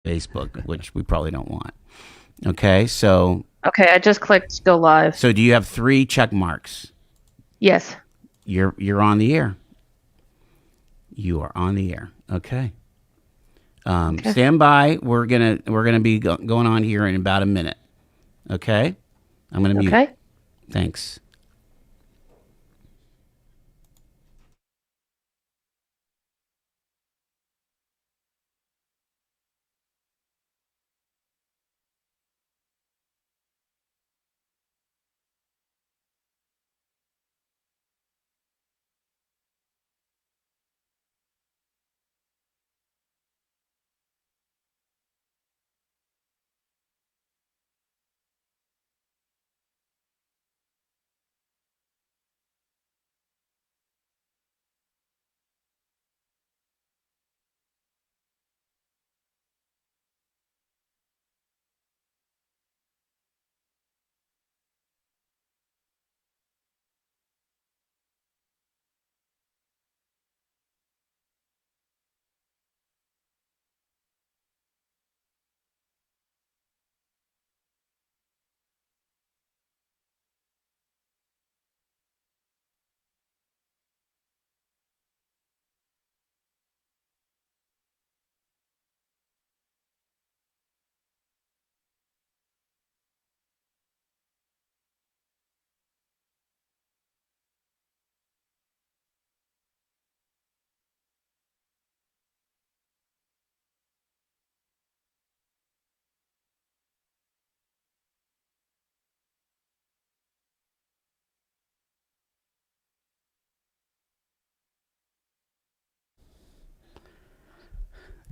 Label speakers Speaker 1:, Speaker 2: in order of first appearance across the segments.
Speaker 1: Facebook, which we probably don't want. Okay, so
Speaker 2: Okay, I just clicked go live.
Speaker 1: do you have 3 check marks?
Speaker 2: Yes.
Speaker 1: You're on the air. You are on the air. Okay.
Speaker 2: Okay.
Speaker 1: Stand by. We're gonna be going on here in about a minute. Okay. I'm gonna mute.
Speaker 2: Okay.
Speaker 1: Thanks.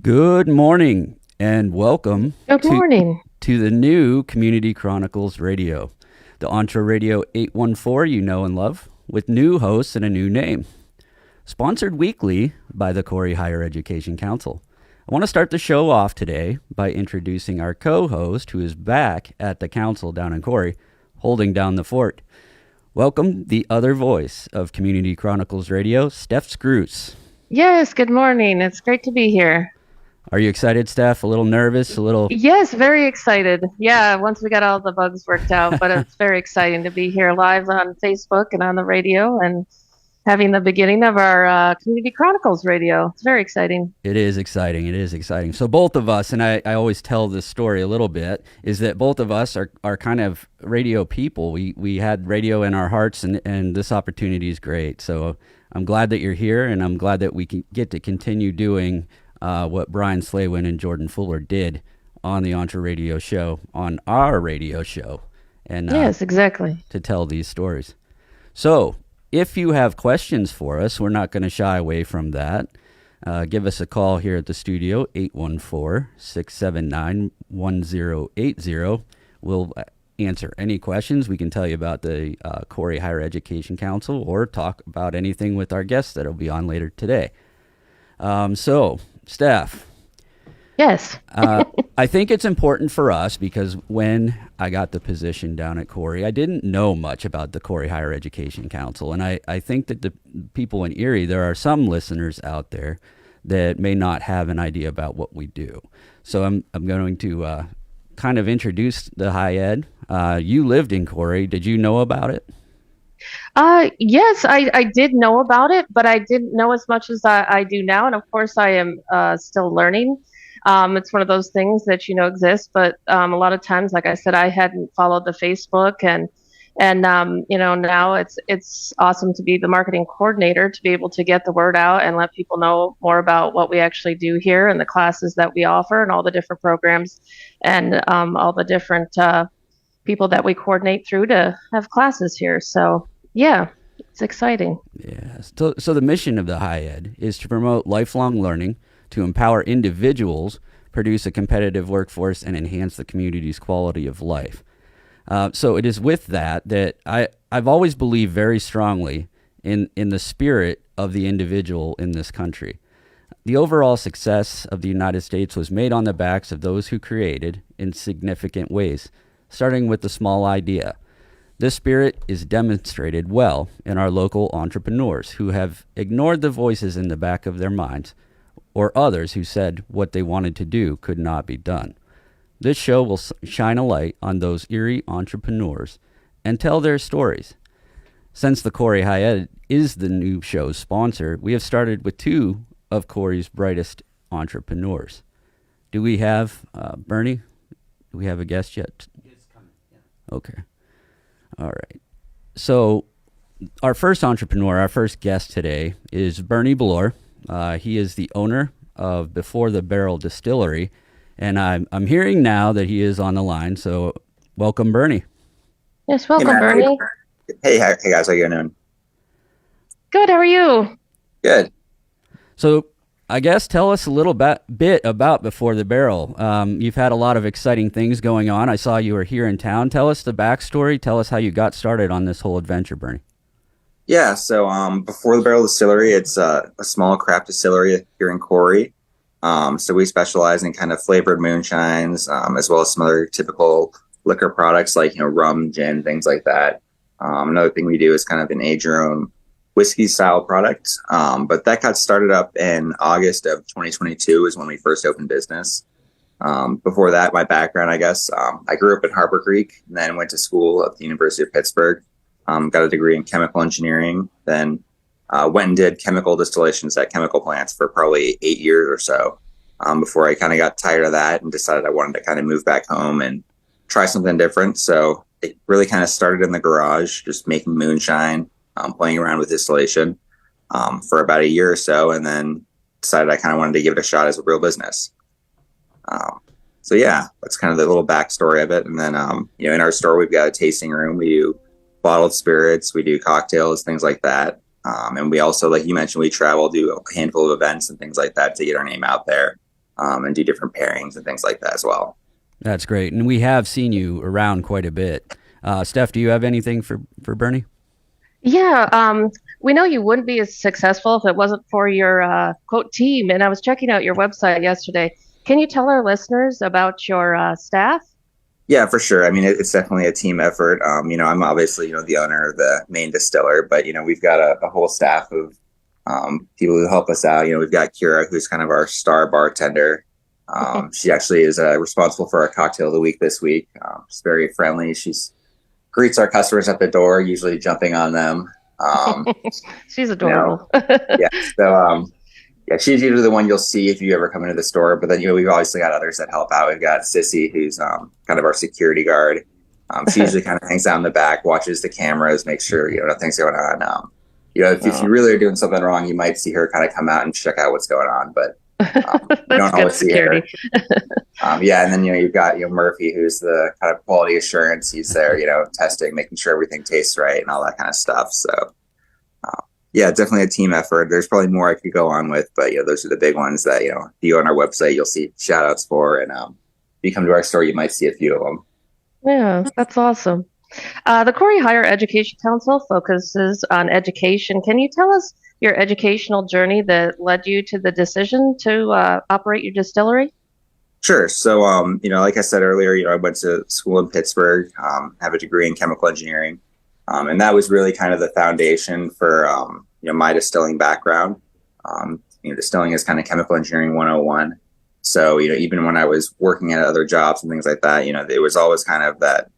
Speaker 1: Good morning and welcome
Speaker 2: Good
Speaker 1: to
Speaker 2: morning.
Speaker 1: the new Community Chronicles Radio, the Entre Radio 814 you know and love, with new hosts and a new name. Sponsored weekly by the Corey Higher Education Council. I want to start the show off today by introducing our co-host, who is back at the council down in Corey, holding down the fort. Welcome, the other voice of Community Chronicles Radio, Steph Screws.
Speaker 2: Yes, good morning. It's great to be here.
Speaker 1: Are you excited, Steph? A little nervous? A little?
Speaker 2: Yes, very excited. Yeah, once we got all the bugs worked out, but it's very exciting to be here live on Facebook and on the radio and having the beginning of our Community Chronicles radio. It's very exciting.
Speaker 1: It is exciting. It is exciting. So both of us, and I always tell this story a little bit, is that both of us are kind of radio people. We had radio in our hearts, and this opportunity is great. So I'm glad that you're here, and I'm glad that we can get to continue doing what Brian Slaywin and Jordan Fuller did on the Entre Radio show, on our radio show. And
Speaker 2: yes, exactly.
Speaker 1: To tell these stories. So if you have questions for us, we're not going to shy away from that. Give us a call here at the studio, 814-679-1080. We'll answer any questions. We can tell you about the Corey Higher Education Council or talk about anything with our guests that will be on later today. So, Steph.
Speaker 2: Yes.
Speaker 1: I think it's important for us because when I got the position down at Corey, I didn't know much about the Corey Higher Education Council. And I think that the people in Erie, there are some listeners out there that may not have an idea about what we do. So I'm going to kind of introduce the high ed. You lived in Corey. Did you know about it?
Speaker 2: Yes, I did know about it, but I didn't know as much as I do now. And of course, I am still learning. It's one of those things that exist, but a lot of times, like I said, I hadn't followed the Facebook, and now it's awesome to be the marketing coordinator to be able to get the word out and let people know more about what we actually do here and the classes that we offer and all the different programs and all the different people that we coordinate through to have classes here. So yeah, it's exciting.
Speaker 1: Yeah. So the mission of the high ed is to promote lifelong learning, to empower individuals, produce a competitive workforce, and enhance the community's quality of life. So it is with that I've always believed very strongly in the spirit of the individual in this country. The overall success of the United States was made on the backs of those who created in significant ways, starting with the small idea. This spirit is demonstrated well in our local entrepreneurs who have ignored the voices in the back of their minds or others who said what they wanted to do could not be done. This show will shine a light on those eerie entrepreneurs and tell their stories. Since the Corey Hyatt is the new show's sponsor, we have started with two of Corey's brightest entrepreneurs. Do we have, Bernie? Do we have a guest yet?
Speaker 3: It's coming, yeah.
Speaker 1: Okay. All right. So our first entrepreneur, our first guest today is Bernie Bloor. He is the owner of Before the Barrel Distillery, and I'm hearing now that he is on the line. So welcome, Bernie.
Speaker 2: Yes, welcome,
Speaker 4: Matt.
Speaker 2: Bernie.
Speaker 4: Hey guys, how you doing?
Speaker 2: Good. How are you?
Speaker 4: Good.
Speaker 1: So I guess tell us a little bit about Before the Barrel. You've had a lot of exciting things going on. I saw you were here in town. Tell us the backstory. Tell us how you got started on this whole adventure, Bernie.
Speaker 4: Yeah, so Before the Barrel Distillery, it's a small craft distillery here in Corey. So we specialize in kind of flavored moonshines, as well as some other typical liquor products like, rum, gin, things like that. Another thing we do is kind of an age your own whiskey style product. But that got started up in August of 2022 is when we first opened business. Before that, my background, I guess, I grew up in Harbor Creek and then went to school at the University of Pittsburgh. Got a degree in chemical engineering, then went and did chemical distillations at chemical plants for probably 8 years or so before I kind of got tired of that and decided I wanted to kind of move back home and try something different. So it really kind of started in the garage, just making moonshine, playing around with distillation for about a year or so, and then decided I kind of wanted to give it a shot as a real business. So yeah, that's kind of the little backstory of it. And then, in our store, we've got a tasting room. We do bottled spirits, we do cocktails, things like that. And we also, like you mentioned, we travel, do a handful of events and things like that to get our name out there, and do different pairings and things like that as well.
Speaker 1: That's great. And we have seen you around quite a bit. Steph, do you have anything for Bernie?
Speaker 2: Yeah. We know you wouldn't be as successful if it wasn't for your quote team. And I was checking out your website yesterday. Can you tell our listeners about your staff?
Speaker 4: Yeah, for sure. I mean, it's definitely a team effort. I'm obviously, the owner of the main distiller, but, we've got a whole staff of people who help us out. We've got Kira, who's kind of our star bartender. She actually is responsible for our cocktail of the week this week. She's very friendly. She's greets our customers at the door, usually jumping on them.
Speaker 2: She's adorable.
Speaker 4: Yeah. So, yeah, she's usually the one you'll see if you ever come into the store. But then, we've obviously got others that help out. We've got Sissy, who's kind of our security guard. She usually kind of hangs out in the back, watches the cameras, makes sure, nothing's going on. If you really are doing something wrong, you might see her kind of come out and check out what's going on. But you don't always see her. Yeah, and then, you've got, Murphy, who's the kind of quality assurance. He's there, testing, making sure everything tastes right and all that kind of stuff. So, yeah, definitely a team effort. There's probably more I could go on with, but those are the big ones that if you go on our website, you'll see shout outs for, and if you come to our store, you might see a few of them.
Speaker 2: Yeah, that's awesome. The Corey Higher Education Council focuses on education. Can you tell us your educational journey that led you to the decision to operate your distillery?
Speaker 4: Sure. So, like I said earlier, I went to school in Pittsburgh, have a degree in chemical engineering. And that was really kind of the foundation for, my distilling background. Distilling is kind of chemical engineering 101. So, even when I was working at other jobs and things like that, it was always kind of that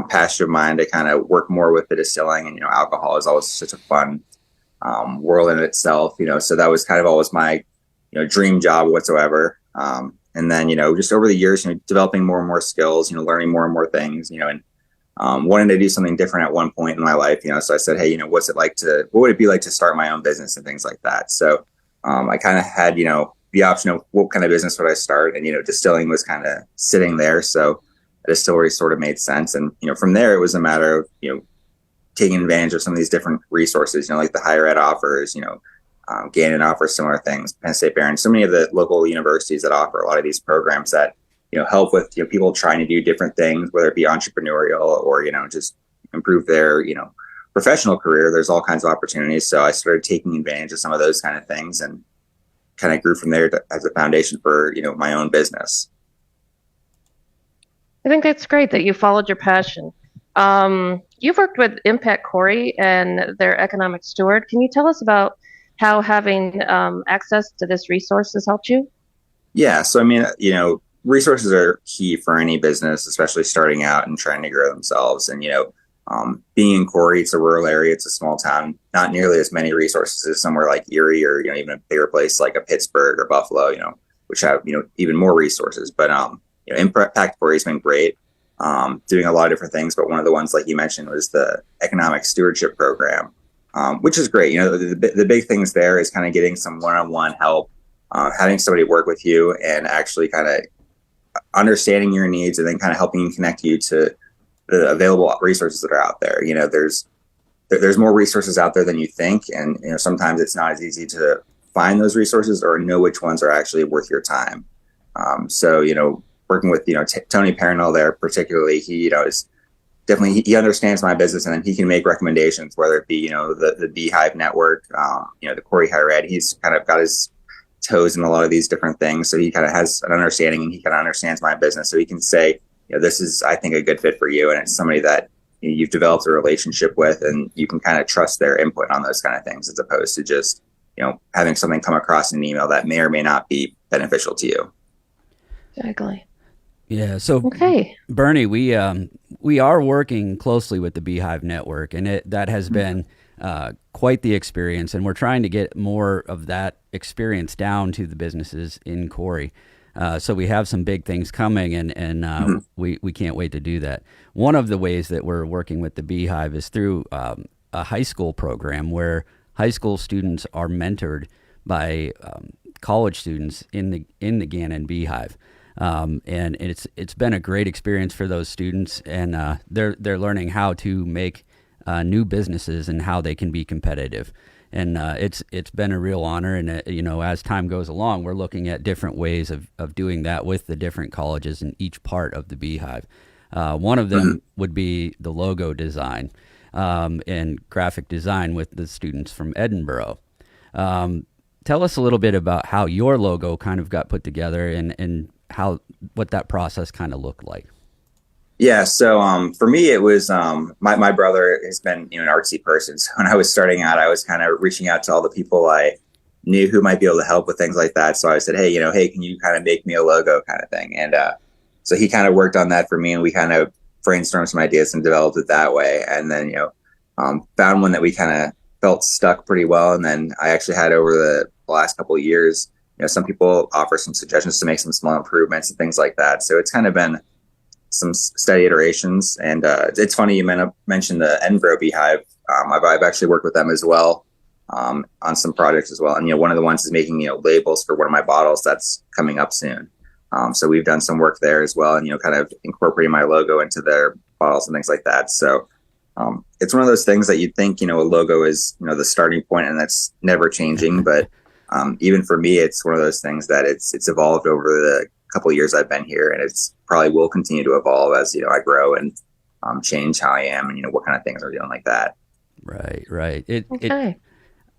Speaker 4: passion of mine to kind of work more with the distilling. And, alcohol is always such a fun world in itself, so that was kind of always my, dream job whatsoever. And then, just over the years, developing more and more skills, learning more and more things, and wanted to do something different at one point in my life, so I said, hey, what would it be like to start my own business and things like that? So I kind of had, the option of what kind of business would I start? And, distilling was kind of sitting there. So a distillery sort of made sense. And, from there, it was a matter of, taking advantage of some of these different resources, like the higher ed offers, Gannon offers similar things, Penn State Barron, so many of the local universities that offer a lot of these programs that, help with, people trying to do different things, whether it be entrepreneurial or, just improve their, professional career. There's all kinds of opportunities. So I started taking advantage of some of those kind of things and kind of grew from there as a foundation for, my own business.
Speaker 2: I think that's great that you followed your passion. You've worked with Impact Corey and their economic steward. Can you tell us about how having access to this resource has helped you?
Speaker 4: Yeah. So, I mean, resources are key for any business, especially starting out and trying to grow themselves. And, being in Corey, it's a rural area, it's a small town, not nearly as many resources as somewhere like Erie or, even a bigger place like a Pittsburgh or Buffalo, which have, even more resources. But, Impact Corey's been great, doing a lot of different things. But one of the ones, like you mentioned, was the Economic Stewardship Program, which is great. The big things there is kind of getting some one-on-one help, having somebody work with you and actually kind of understanding your needs and then kind of helping connect you to the available resources that are out there. There's more resources out there than you think. And, sometimes it's not as easy to find those resources or know which ones are actually worth your time. So, working with, Tony Parinel there, particularly, he, is definitely, he understands my business and then he can make recommendations, whether it be, the Beehive Network, the Corey Higher Ed. He's kind of got his toes in a lot of these different things. So he kind of has an understanding and he kind of understands my business. So he can say, this is, I think, a good fit for you. And it's somebody that you've developed a relationship with and you can kind of trust their input on those kind of things, as opposed to just, having something come across in an email that may or may not be beneficial to you.
Speaker 2: Exactly.
Speaker 1: Yeah. So,
Speaker 2: okay,
Speaker 1: Bernie, we are working closely with the Beehive Network, and that has been quite the experience. And we're trying to get more of that experience down to the businesses in Corey. So we have some big things coming, and we can't wait to do that. One of the ways that we're working with the Beehive is through a high school program where high school students are mentored by college students in the Gannon Beehive. And it's been a great experience for those students, and they're learning how to make new businesses and how they can be competitive. And it's been a real honor. And as time goes along, we're looking at different ways of doing that with the different colleges in each part of the Beehive. One of them would be the logo design and graphic design with the students from Edinburgh. Tell us a little bit about how your logo kind of got put together and what that process kind of looked like.
Speaker 4: Yeah. So, for me, it was, my brother has been, an artsy person. So when I was starting out, I was kind of reaching out to all the people I knew who might be able to help with things like that. So I said, hey, hey, can you kind of make me a logo kind of thing? And, so he kind of worked on that for me and we kind of brainstormed some ideas and developed it that way. And then, found one that we kind of felt stuck pretty well. And then I actually had over the last couple of years, some people offer some suggestions to make some small improvements and things like that. So it's kind of been some steady iterations. And it's funny you mentioned the Edinburgh Beehive. I've actually worked with them as well on some projects as well. And, one of the ones is making, labels for one of my bottles that's coming up soon. So we've done some work there as well and, kind of incorporating my logo into their bottles and things like that. So it's one of those things that you'd think, a logo is, the starting point and that's never changing. But even for me, it's one of those things that it's evolved over the couple of years I've been here, and it's probably will continue to evolve as I grow and change how I am and what kind of things I'm doing like that.
Speaker 1: Right.
Speaker 2: okay.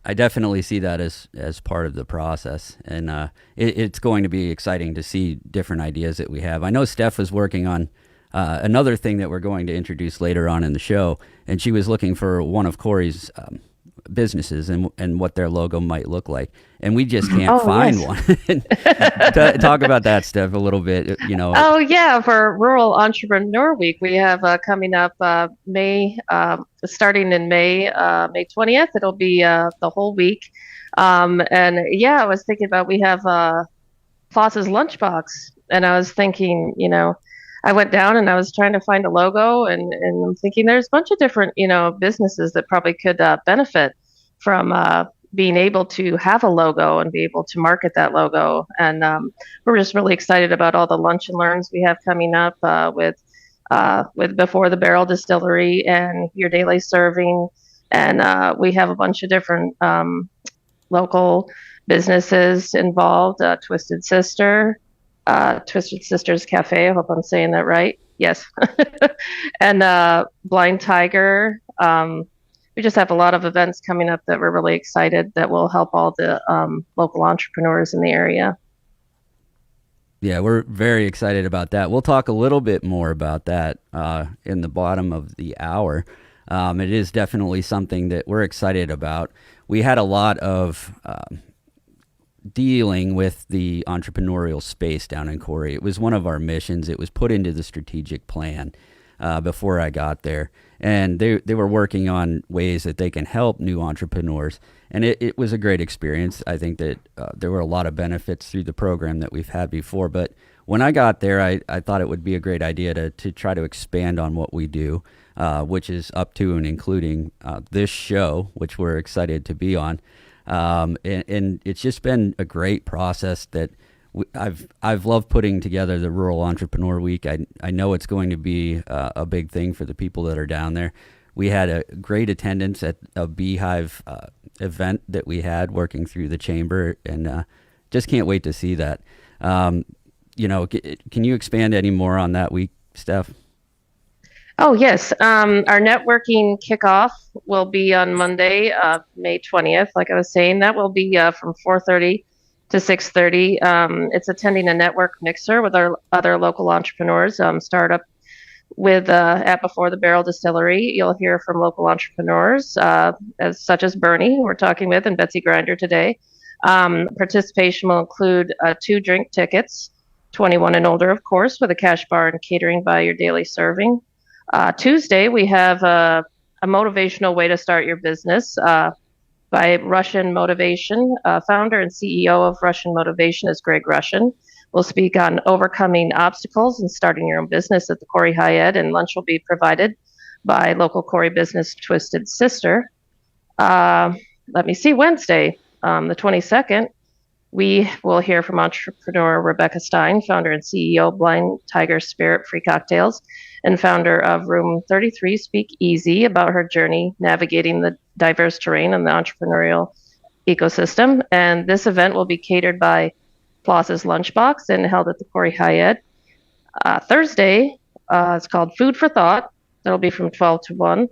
Speaker 1: I definitely see that as part of the process, and it's going to be exciting to see different ideas that we have. I know Steph is working on another thing that we're going to introduce later on in the show, and she was looking for one of Corey's businesses and what their logo might look like, and we just can't find one. Talk about that, Steph, a little bit.
Speaker 2: Oh yeah, for Rural Entrepreneur Week, we have coming up May, starting in May 20th. It'll be the whole week, and yeah, I was thinking about we have Floss's lunchbox, and I was thinking, I went down and I was trying to find a logo, and I'm thinking there's a bunch of different, businesses that probably could benefit from being able to have a logo and be able to market that logo. And we're just really excited about all the lunch and learns we have coming up with Before the Barrel Distillery and Your Daily Serving. And we have a bunch of different local businesses involved, Twisted Sisters Cafe. I hope I'm saying that right. Yes. And Blind Tiger. We just have a lot of events coming up that we're really excited that will help all the local entrepreneurs in the area.
Speaker 1: Yeah, we're very excited about that. We'll talk a little bit more about that in the bottom of the hour. It is definitely something that we're excited about. we had a lot of dealing with the entrepreneurial space down in Corey. It was one of our missions. It was put into the strategic plan before I got there. And they were working on ways that they can help new entrepreneurs. And it was a great experience. I think that there were a lot of benefits through the program that we've had before. But when I got there, I thought it would be a great idea to try to expand on what we do, which is up to and including this show, which we're excited to be on. And it's just been a great process that I've loved putting together the Rural Entrepreneur Week. I know it's going to be a big thing for the people that are down there. We had a great attendance at a Beehive event that we had working through the chamber, and just can't wait to see that. Can you expand any more on that week, Steph?
Speaker 2: Oh, yes. Our networking kickoff will be on Monday, May 20th. Like I was saying, that will be from 4:30 to 6:30. It's attending a network mixer with our other local entrepreneurs. Startup with at Before the Barrel Distillery. You'll hear from local entrepreneurs such as Bernie, we're talking with, and Betsy Grinder today. Participation will include 2 drink tickets, 21 and older, of course, with a cash bar and catering by your daily serving. Tuesday, we have a motivational way to start your business by Russian Motivation. Founder and CEO of Russian Motivation is Greg Russian. We'll speak on overcoming obstacles and starting your own business at the Corey High Ed, and lunch will be provided by local Corey business Twisted Sister. Wednesday, the 22nd, we will hear from entrepreneur Rebecca Stein, founder and CEO of Blind Tiger Spirit Free Cocktails, and founder of Room 33 Speak Easy, about her journey navigating the diverse terrain in the entrepreneurial ecosystem. And this event will be catered by Floss's Lunchbox and held at the Corey High Ed. Thursday, it's called Food for Thought. That'll be from 12 to 1.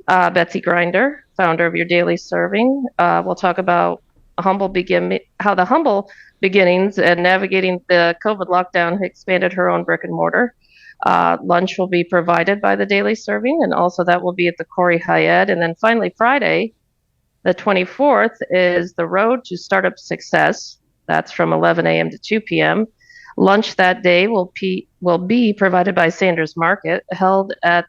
Speaker 2: Betsy Grinder, founder of Your Daily Serving, will talk about how the humble beginnings and navigating the COVID lockdown expanded her own brick and mortar. Lunch will be provided by the Daily Serving, and also that will be at the Corey High Ed. And then finally, Friday, the 24th, is the Road to Startup Success. That's from 11 a.m. to 2 p.m. Lunch that day will be provided by Sanders Market, held at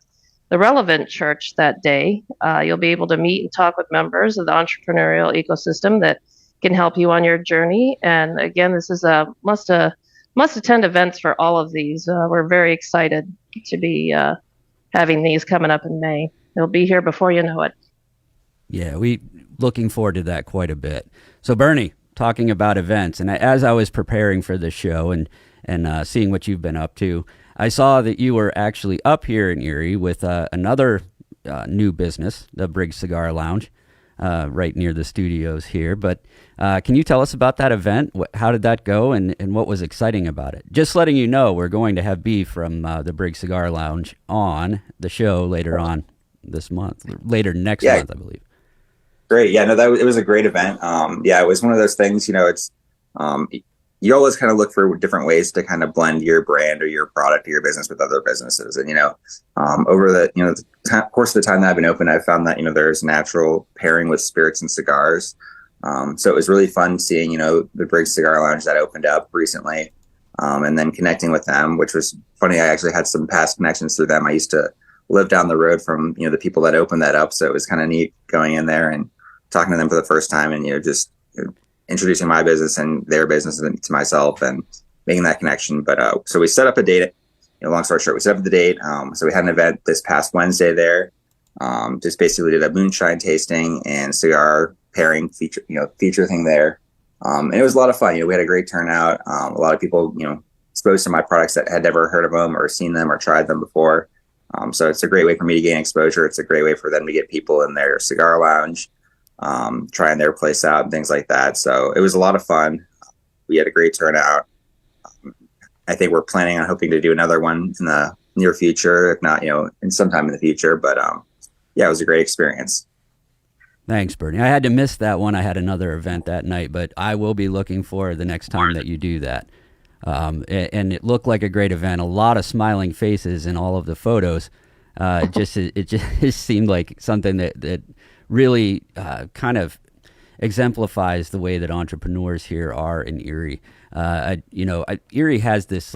Speaker 2: the Relevant Church that day. You'll be able to meet and talk with members of the entrepreneurial ecosystem that can help you on your journey. And again, this is a must-attend events for all of these. We're very excited to be having these coming up in May. They'll be here before you know it.
Speaker 1: Yeah, we looking forward to that quite a bit. So Bernie, talking about events, and as I was preparing for this show and seeing what you've been up to, I saw that you were actually up here in Erie with another new business, the Briggs Cigar Lounge, right near the studios here. But can you tell us about that event? How did that go, and what was exciting about it? Just letting you know, we're going to have B from the Briggs Cigar Lounge on the show later on this month, next month, I believe.
Speaker 4: Great. Yeah, no, it was a great event. It was one of those things, it's, you always kind of look for different ways to kind of blend your brand or your product or your business with other businesses. And, over the course of the time that I've been open, I've found that, there's natural pairing with spirits and cigars. So it was really fun seeing, the Briggs Cigar Lounge that opened up recently, and then connecting with them, which was funny. I actually had some past connections through them. I used to live down the road from, the people that opened that up. So it was kind of neat going in there and talking to them for the first time, and just introducing my business and their business to myself and making that connection. But so we set up a date. Long story short, we set up the date. So we had an event this past Wednesday there. Just basically did a moonshine tasting and cigar pairing feature thing there. And it was a lot of fun. We had a great turnout. A lot of people exposed to my products that had never heard of them or seen them or tried them before. So it's a great way for me to gain exposure. It's a great way for them to get people in their cigar lounge, trying their place out and things like that. So it was a lot of fun. We had a great turnout. I think we're planning on hoping to do another one in the near future, if not, in sometime in the future. But it was a great experience.
Speaker 1: Thanks, Bernie. I had to miss that one. I had another event that night, but I will be looking for the next time that you do that. And it looked like a great event. A lot of smiling faces in all of the photos. It just seemed like something that really kind of exemplifies the way that entrepreneurs here are in Erie. Erie has this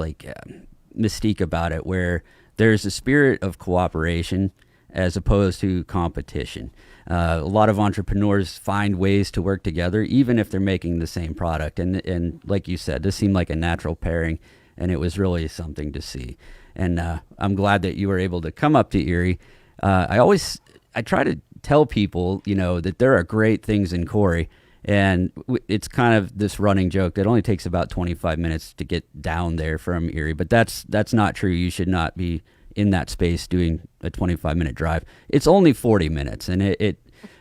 Speaker 1: mystique about it where there's a spirit of cooperation as opposed to competition. A lot of entrepreneurs find ways to work together, even if they're making the same product. And like you said, this seemed like a natural pairing, and it was really something to see. And I'm glad that you were able to come up to Erie. I try to tell people, that there are great things in Corey, and it's kind of this running joke that only takes about 25 minutes to get down there from Erie, but that's not true. You should not be in that space doing a 25-minute drive. It's only 40 minutes, and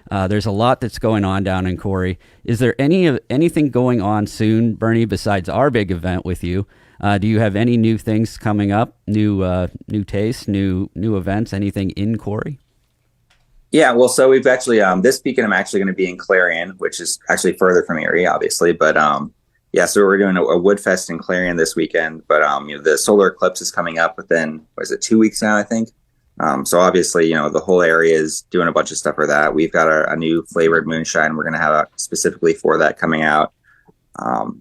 Speaker 1: there's a lot that's going on down in Corey. Is there anything going on soon, Bernie, besides our big event with you? Do you have any new things coming up, new tastes, new events, anything in Corey?
Speaker 4: Yeah, well, so we've actually this weekend I'm actually going to be in Clarion, which is actually further from Erie, obviously. But so we're doing a wood fest in Clarion this weekend. But the solar eclipse is coming up within 2 weeks now, I think. So obviously, the whole area is doing a bunch of stuff for that. We've got a new flavored moonshine we're going to have specifically for that coming out.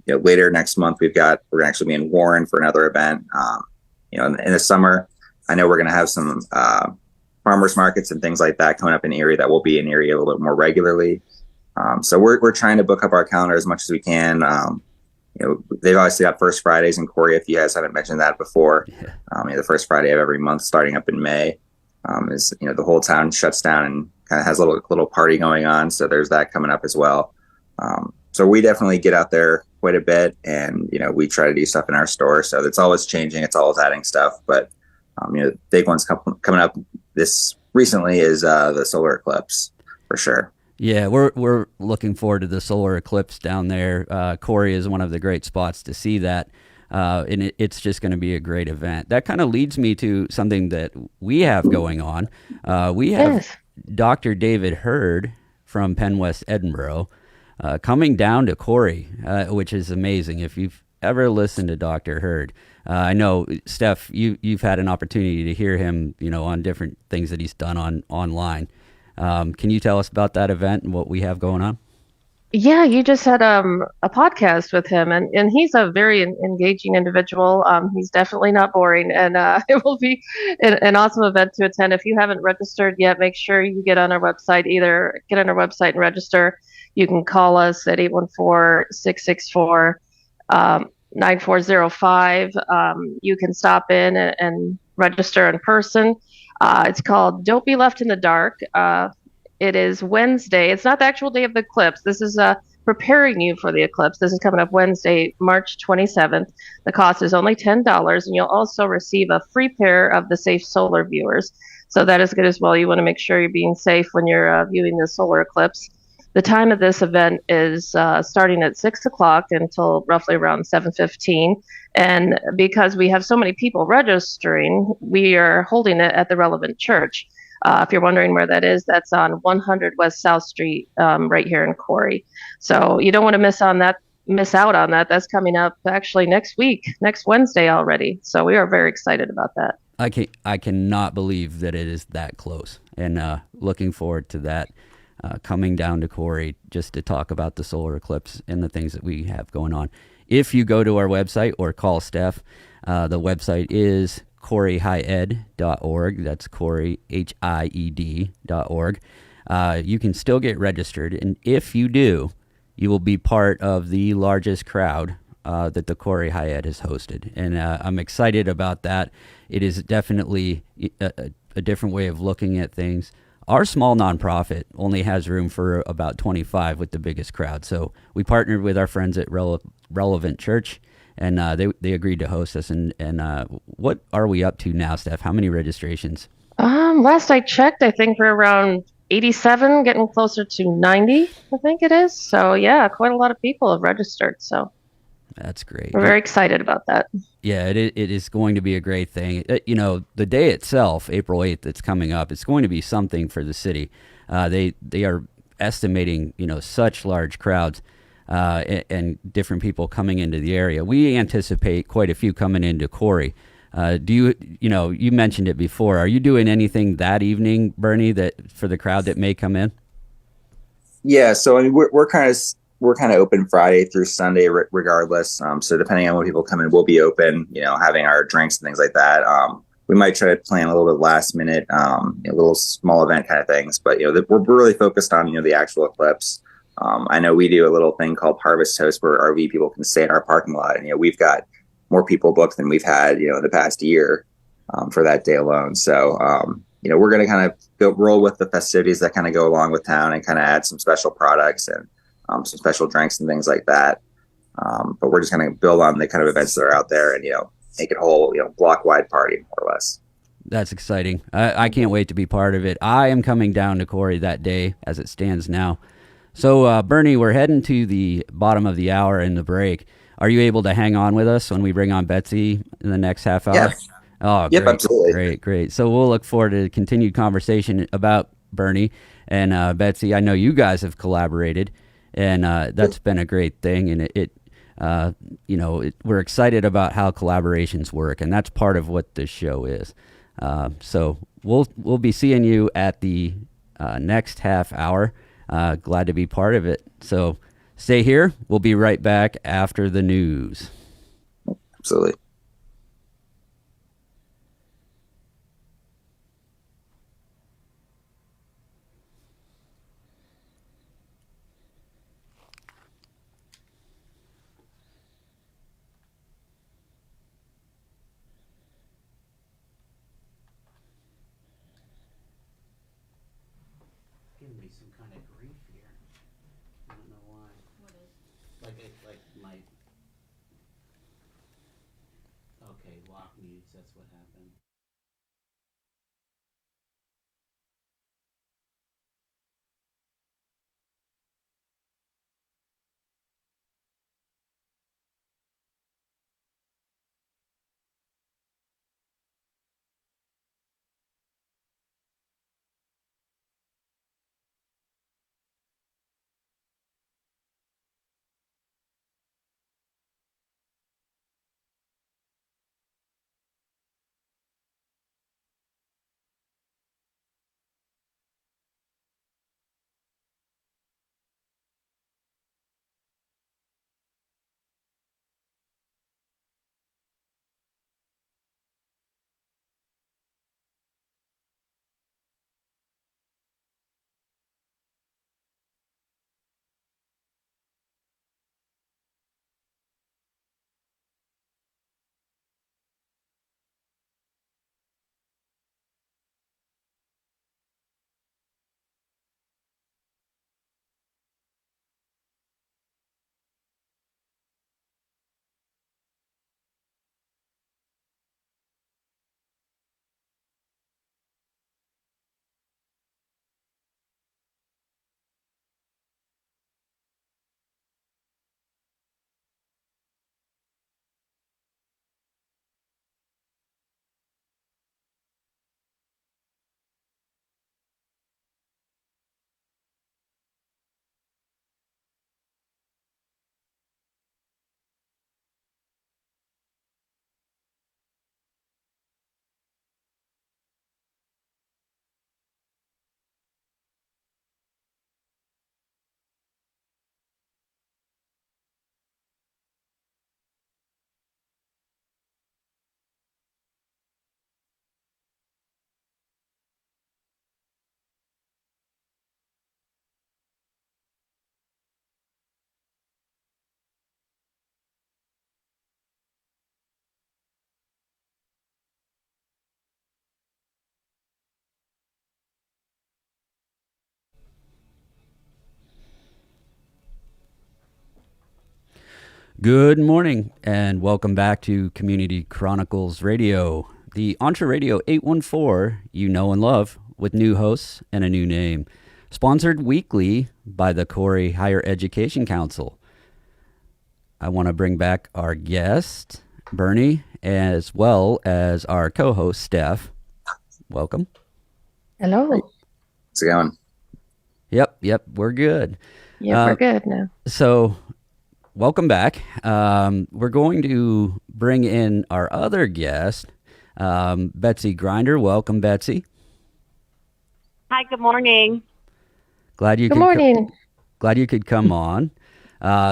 Speaker 4: Later next month we're going to actually be in Warren for another event. In the summer, I know we're going to have some farmers markets and things like that coming up in Erie that will be in Erie a little bit more regularly. So we're trying to book up our calendar as much as we can. They've obviously got First Fridays in Corey, if you guys haven't mentioned that before. The first Friday of every month starting up in May is the whole town shuts down and kind of has a little party going on. So there's that coming up as well. So we definitely get out there quite a bit, and we try to do stuff in our store. So it's always changing, it's always adding stuff. But big ones coming up this recently is the solar eclipse for sure.
Speaker 1: Yeah, we're looking forward to the solar eclipse down there. Corey is one of the great spots to see that, and it's just going to be a great event. That kind of leads me to something that we have going on. We have Dr. David Hurd from Penn West Edinboro coming down to Corey, which is amazing. If you've ever listened to Dr. Hurd, I know, Steph, you've had an opportunity to hear him, on different things that he's done online. Can you tell us about that event and what we have going on?
Speaker 2: Yeah, you just had a podcast with him, and he's a very engaging individual. He's definitely not boring, and it will be an awesome event to attend. If you haven't registered yet, make sure you get on our website. Either get on our website and register. You can call us at 814-664-9405. You can stop in and register in person. It's called Don't Be Left in the Dark. It is Wednesday. It's not the actual day of the eclipse. This is preparing you for the eclipse. This is coming up Wednesday, March 27th. The cost is only $10, and you'll also receive a free pair of the Safe Solar viewers. So that is good as well. You want to make sure you're being safe when you're viewing the solar eclipse. The time of this event is starting at 6 o'clock until roughly around 7:15. And because we have so many people registering, we are holding it at the relevant church. If you're wondering where that is, that's on 100 West South Street, right here in Corey. So you don't want to miss out on that. That's coming up actually next week, next Wednesday already. So we are very excited about that.
Speaker 1: I cannot believe that it is that close, and looking forward to that. Coming down to Corey just to talk about the solar eclipse and the things that we have going on. If you go to our website or call Steph, the website is coreyhied.org. That's Corey, HIED.org. You can still get registered, and if you do, you will be part of the largest crowd that the Corey Hied has hosted. And I'm excited about that. It is definitely a different way of looking at things. Our small nonprofit only has room for about 25 with the biggest crowd. So we partnered with our friends at Relevant Church, and they agreed to host us. And what are we up to now, Steph? How many registrations?
Speaker 2: Last I checked, I think we're around 87, getting closer to 90, I think it is. So yeah, quite a lot of people have registered. So
Speaker 1: that's great.
Speaker 2: We're very excited about that.
Speaker 1: Yeah, it is going to be a great thing. The day itself, April 8th, it's coming up. It's going to be something for the city. They are estimating, such large crowds and different people coming into the area. We anticipate quite a few coming into Corey. You mentioned it before. Are you doing anything that evening, Bernie, that for the crowd that may come in?
Speaker 4: Yeah, so I mean, we're kind of open Friday through Sunday, regardless. So depending on when people come in, we'll be open. Having our drinks and things like that. We might try to plan a little bit last minute, little small event kind of things. But we're really focused on the actual eclipse. I know we do a little thing called Harvest Host, where RV people can stay in our parking lot, and we've got more people booked than we've had in the past year for that day alone. So we're going to kind of roll with the festivities that kind of go along with town and kind of add some special products and some special drinks and things like that. But we're just going to build on the kind of events that are out there and make it a whole block wide party more or less.
Speaker 1: That's exciting. I can't wait to be part of it. I am coming down to Corey that day as it stands now. So, Bernie, we're heading to the bottom of the hour in the break. Are you able to hang on with us when we bring on Betsy in the next half hour?
Speaker 4: Yeah.
Speaker 1: Oh,
Speaker 4: yep,
Speaker 1: great,
Speaker 4: absolutely.
Speaker 1: great. So we'll look forward to continued conversation about Bernie and Betsy. I know you guys have collaborated, and that's been a great thing. And we're excited about how collaborations work, and that's part of what this show is. So we'll be seeing you at the next half hour. Glad to be part of it. So stay here. We'll be right back after the news.
Speaker 4: Absolutely.
Speaker 1: Giving me some kind of grief here. I don't know why. What is? Like my. Okay, lock mutes. That's what happened. Good morning, and welcome back to Community Chronicles Radio, the Entre Radio 814 you know and love, with new hosts and a new name. Sponsored weekly by the Corey Higher Education Council. I want to bring back our guest, Bernie, as well as our co-host, Steph. Welcome.
Speaker 2: Hello.
Speaker 4: How's it going?
Speaker 1: Yep, we're good.
Speaker 2: Yeah, we're good now.
Speaker 1: So, welcome back. We're going to bring in our other guest, Betsy Grinder. Welcome, Betsy.
Speaker 3: Hi, good morning.
Speaker 1: Glad you
Speaker 2: Good
Speaker 1: could
Speaker 2: morning.
Speaker 1: Glad you could come on.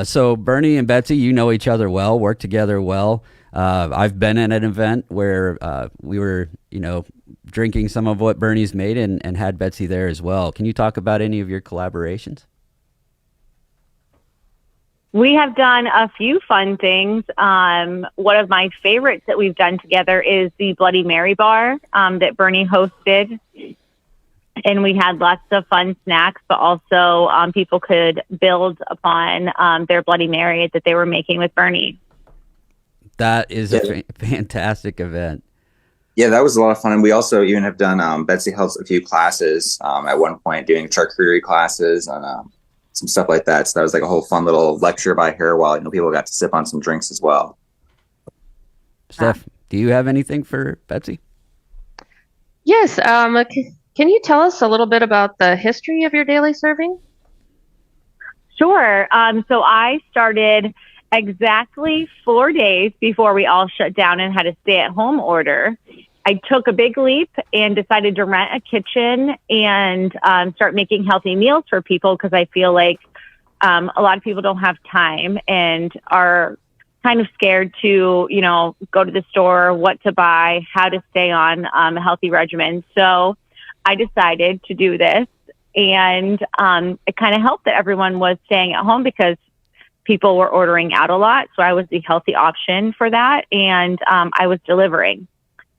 Speaker 1: So Bernie and Betsy, you know each other well, work together well. I've been at an event where we were, drinking some of what Bernie's made and had Betsy there as well. Can you talk about any of your collaborations?
Speaker 3: We have done a few fun things. One of my favorites that we've done together is the Bloody Mary bar that Bernie hosted. And we had lots of fun snacks, but also people could build upon their Bloody Mary that they were making with Bernie.
Speaker 1: That is a fantastic event.
Speaker 4: Yeah, that was a lot of fun. And we also even have done, Betsy held a few classes at one point, doing charcuterie classes and some stuff like that. So that was like a whole fun little lecture by her while people got to sip on some drinks as well.
Speaker 1: Steph, do you have anything for Betsy?
Speaker 2: Yes. Can you tell us a little bit about the history of your daily serving?
Speaker 3: Sure. So I started exactly 4 days before we all shut down and had a stay-at-home order. I took a big leap and decided to rent a kitchen and start making healthy meals for people because I feel like a lot of people don't have time and are kind of scared to, go to the store, what to buy, how to stay on a healthy regimen. So I decided to do this, and it kind of helped that everyone was staying at home because people were ordering out a lot. So I was the healthy option for that, and I was delivering.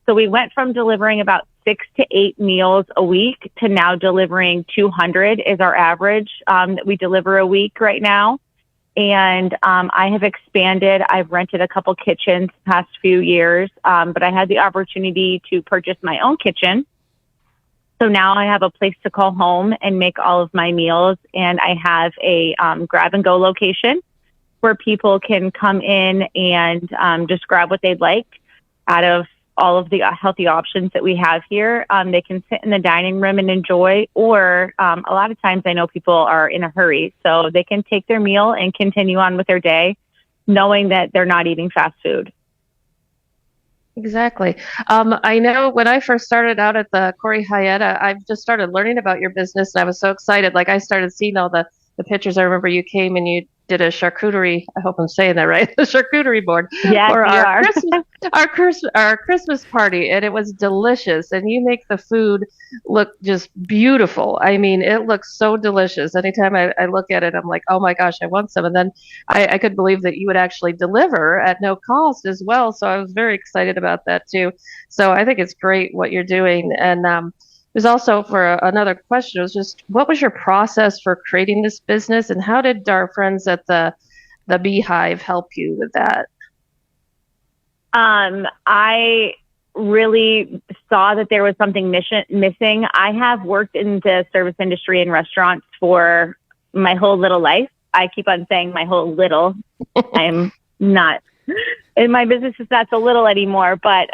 Speaker 3: So we went from delivering about 6 to 8 meals a week to now delivering 200 is our average that we deliver a week right now. And I have expanded. I've rented a couple kitchens the past few years, but I had the opportunity to purchase my own kitchen. So now I have a place to call home and make all of my meals. And I have a grab and go location where people can come in and just grab what they'd like out of all of the healthy options that we have here. They can sit in the dining room and enjoy, or a lot of times I know people are in a hurry, so they can take their meal and continue on with their day, knowing that they're not eating fast food.
Speaker 2: Exactly. I know when I first started out at the Corey Hyatt, I've just started learning about your business, and I was so excited. Like I started seeing all the pictures. I remember you came and you did a charcuterie. I hope I'm saying that right. The charcuterie board
Speaker 3: for
Speaker 2: our Christmas party, and it was delicious. And you make the food look just beautiful. I mean, it looks so delicious. Anytime I look at it, I'm like, oh my gosh, I want some. And then I could believe that you would actually deliver at no cost as well. So I was very excited about that too. So I think it's great what you're doing. And there's also for another question, it was just, what was your process for creating this business, and how did our friends at the Beehive help you with that?
Speaker 3: I really saw that there was something missing. I have worked in the service industry and restaurants for my whole little life. I keep on saying my whole little. I'm not in my business is not so little anymore, but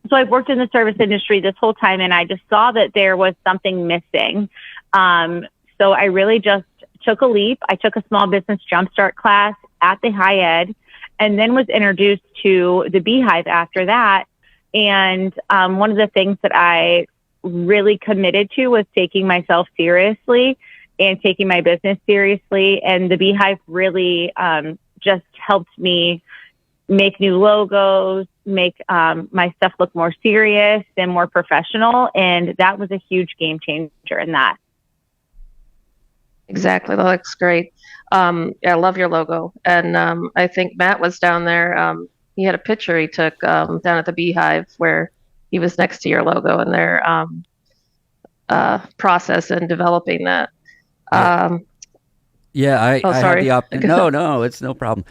Speaker 3: so I've worked in the service industry this whole time, and I just saw that there was something missing. So I really just took a leap. I took a small business jumpstart class at the high ed, and then was introduced to the Beehive after that. And one of the things that I really committed to was taking myself seriously and taking my business seriously. And the Beehive really just helped me make new logos, make my stuff look more serious and more professional. And that was a huge game changer in that.
Speaker 2: Exactly. That looks great. I love your logo. And I think Matt was down there. He had a picture he took down at the Beehive where he was next to your logo and their process in developing that.
Speaker 1: I
Speaker 2: sorry.
Speaker 1: had the no, it's no problem.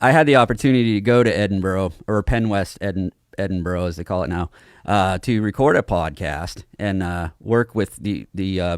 Speaker 1: I had the opportunity to go to Edinburgh, or Penn West Edinburgh, as they call it now, to record a podcast and work with the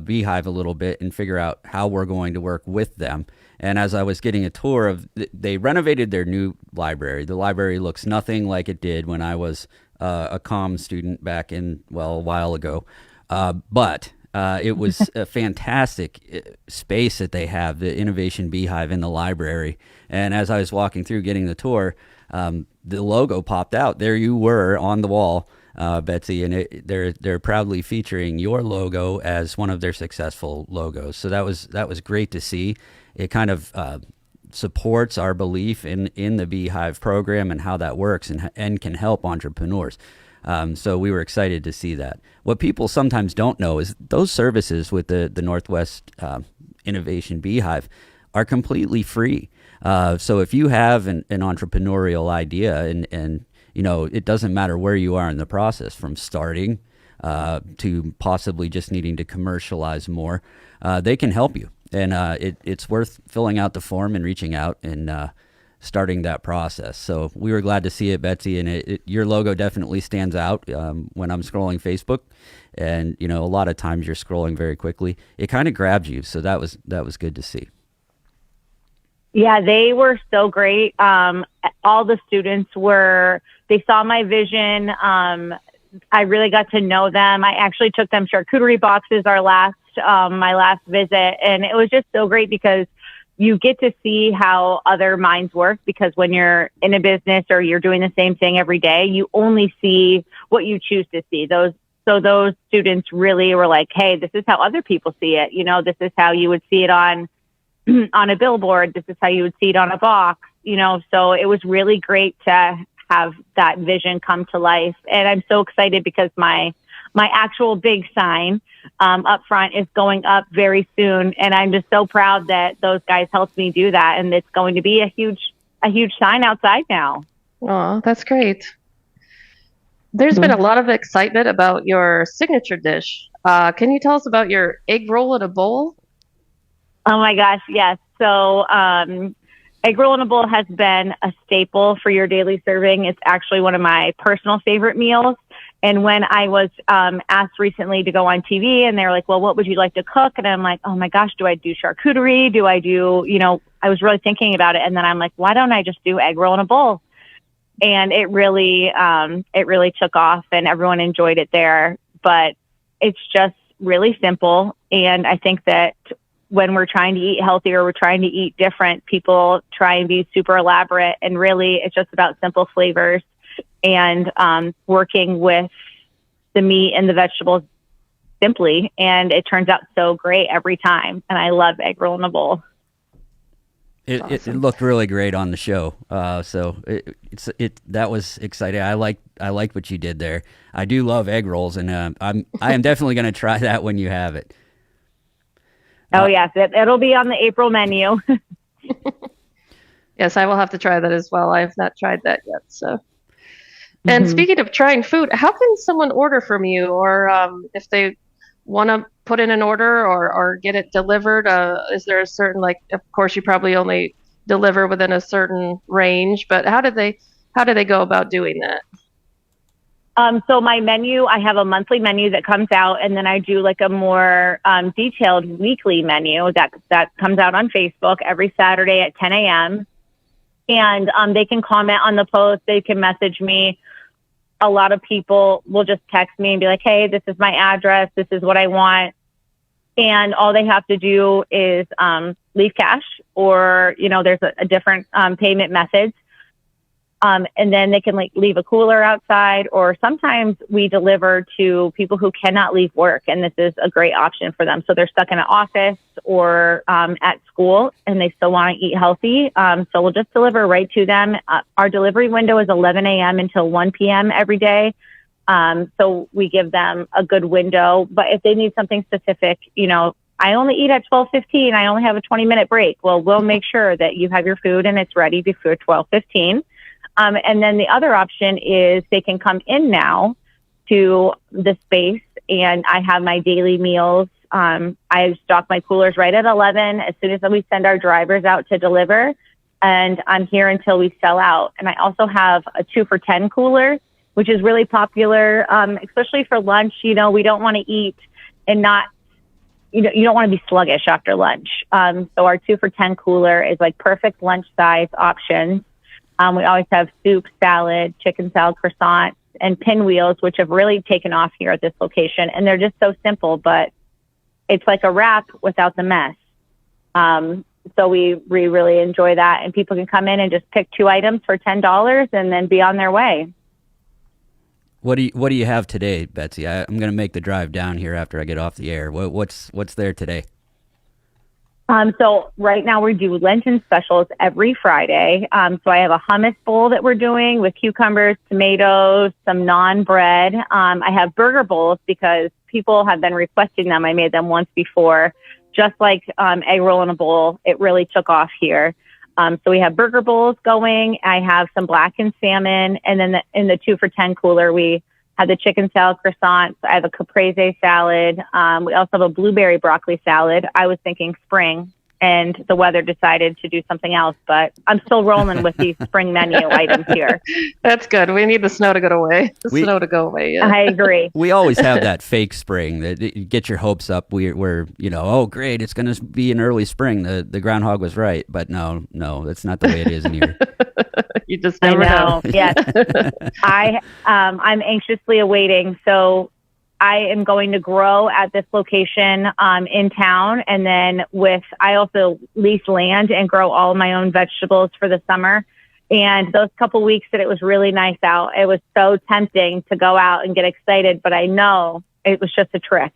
Speaker 1: Beehive a little bit and figure out how we're going to work with them. And as I was getting a tour of, they renovated their new library. The library looks nothing like it did when I was a comm student back a while ago. But it was a fantastic space that they have, the Innovation Beehive in the library. And as I was walking through getting the tour, the logo popped out. There you were on the wall Betsy, and they're proudly featuring your logo as one of their successful logos. So that was great to see. It kind of supports our belief in the Beehive program and how that works and can help entrepreneurs. So we were excited to see that. What people sometimes don't know is those services with the Northwest Innovation Beehive are completely free. So if you have an entrepreneurial idea and it doesn't matter where you are in the process, from starting to possibly just needing to commercialize more, they can help you. And it's worth filling out the form and reaching out and starting that process. So we were glad to see it, Betsy, and your logo definitely stands out when I'm scrolling Facebook. And a lot of times you're scrolling very quickly. It kind of grabbed you, so that was good to see.
Speaker 3: Yeah, they were so great. All the students they saw my vision. I really got to know them. I actually took them charcuterie boxes my last visit, and it was just so great because you get to see how other minds work, because when you're in a business or you're doing the same thing every day, you only see what you choose to see. Those students really were like, hey, this is how other people see it. This is how you would see it on a billboard. This is how you would see it on a box, so it was really great to have that vision come to life. And I'm so excited because my actual big sign up front is going up very soon. And I'm just so proud that those guys helped me do that. And it's going to be a huge sign outside now.
Speaker 2: Oh, that's great. There's been a lot of excitement about your signature dish. Can you tell us about your egg roll in a bowl?
Speaker 3: Oh my gosh, yes. So egg roll in a bowl has been a staple for your daily serving. It's actually one of my personal favorite meals. And when I was asked recently to go on TV, and they were like, well, what would you like to cook? And I'm like, oh my gosh, do I do charcuterie? Do I do, I was really thinking about it. And then I'm like, why don't I just do egg roll in a bowl? And it really took off, and everyone enjoyed it there. But it's just really simple. And I think that when we're trying to eat healthy or we're trying to eat different, people try and be super elaborate. And really, it's just about simple flavors and working with the meat and the vegetables simply. And it turns out so great every time. And I love egg roll in a bowl.
Speaker 1: It looked really great on the show. So that was exciting. I like what you did there. I do love egg rolls, and I am definitely going to try that when you have it.
Speaker 3: Oh yes, it'll be on the April menu.
Speaker 2: Yes, I will have to try that as well. I have not tried that yet. So, and speaking of trying food, how can someone order from you, or if they want to put in an order or get it delivered? Is there a certain, of course, you probably only deliver within a certain range, but how do they go about doing that?
Speaker 3: So my menu, I have a monthly menu that comes out, and then I do a more detailed weekly menu that comes out on Facebook every Saturday at 10 a.m. And they can comment on the post. They can message me. A lot of people will just text me and be like, hey, this is my address. This is what I want. And all they have to do is leave cash, or, there's a different payment methods. And then they can leave a cooler outside, or sometimes we deliver to people who cannot leave work. And this is a great option for them. So they're stuck in an office or at school, and they still want to eat healthy. So we'll just deliver right to them. Our delivery window is 11 a.m. until 1 p.m. every day. So we give them a good window. But if they need something specific, I only eat at 12:15. I only have a 20-minute break. Well, we'll make sure that you have your food and it's ready before 12:15. And then the other option is they can come in now to the space, and I have my daily meals. I stock my coolers right at 11 as soon as we send our drivers out to deliver, and I'm here until we sell out. And I also have a 2 for $10 cooler, which is really popular, especially for lunch. We don't want to eat and not, you don't want to be sluggish after lunch. So our 2 for $10 cooler is perfect lunch size options. We always have soup, salad, chicken salad, croissants, and pinwheels, which have really taken off here at this location. And they're just so simple, but it's like a wrap without the mess. So we really enjoy that. And people can come in and just pick 2 items for $10 and then be on their way.
Speaker 1: What do you have today, Betsy? I'm going to make the drive down here after I get off the air. What's there today?
Speaker 3: So right now we do Lenten specials every Friday. So I have a hummus bowl that we're doing with cucumbers, tomatoes, some naan bread. I have burger bowls because people have been requesting them. I made them once before, just like egg roll in a bowl. It really took off here. So we have burger bowls going. I have some blackened salmon, and then in the 2 for $10 cooler, we have the chicken salad croissants. I have a caprese salad. We also have a blueberry broccoli salad. I was thinking spring, and the weather decided to do something else, but I'm still rolling with these spring menu items here.
Speaker 2: That's good. We need the snow to go away. Snow to go away. Yeah.
Speaker 3: I agree.
Speaker 1: We always have that fake spring that you get your hopes up. We're oh great, it's going to be an early spring. The groundhog was right, but no, that's not the way it is in here.
Speaker 2: You just never know.
Speaker 3: Yes. I'm anxiously awaiting. So I am going to grow at this location in town. And then I also lease land and grow all of my own vegetables for the summer. And those couple weeks that it was really nice out, it was so tempting to go out and get excited. But I know it was just a trick,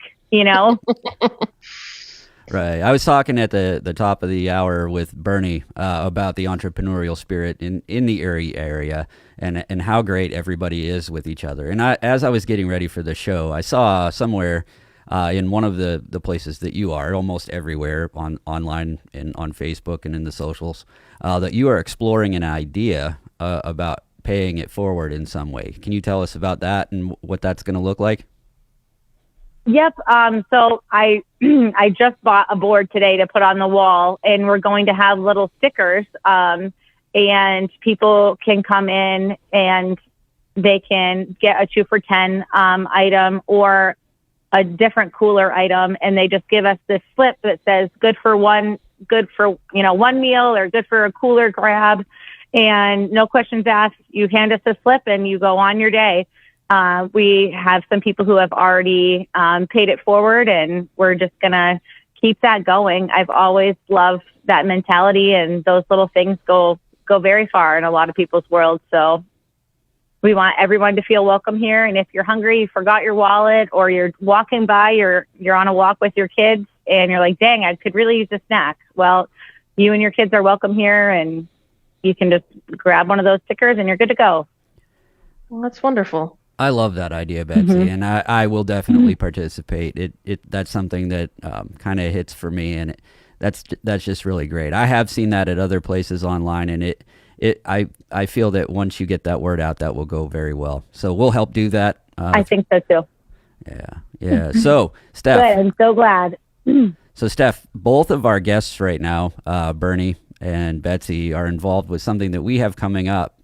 Speaker 1: Right. I was talking at the top of the hour with Bernie about the entrepreneurial spirit in the Erie area and how great everybody is with each other. And as I was getting ready for the show, I saw somewhere in one of the places that you are, almost everywhere online and on Facebook and in the socials, that you are exploring an idea about paying it forward in some way. Can you tell us about that and what that's going to look like?
Speaker 3: Yep. So I just bought a board today to put on the wall, and we're going to have little stickers. And people can come in and they can get a 2 for $10 item or a different cooler item, and they just give us this slip that says good for one meal or good for a cooler grab, and no questions asked. You hand us a slip and you go on your day. We have some people who have already paid it forward, and we're just going to keep that going. I've always loved that mentality, and those little things go very far in a lot of people's worlds. So we want everyone to feel welcome here. And if you're hungry, you forgot your wallet, or you're walking by, you're on a walk with your kids, and you're like, dang, I could really use a snack. Well, you and your kids are welcome here, and you can just grab one of those stickers and you're good to go.
Speaker 2: Well, that's wonderful.
Speaker 1: I love that idea, Betsy, and I will definitely participate. That's something that kind of hits for me, and that's just really great. I have seen that at other places online, and I feel that once you get that word out, that will go very well. So we'll help do that.
Speaker 3: I think so too.
Speaker 1: Yeah. So, Steph.
Speaker 3: Good. I'm so glad.
Speaker 1: So, Steph, both of our guests right now, Bernie and Betsy, are involved with something that we have coming up.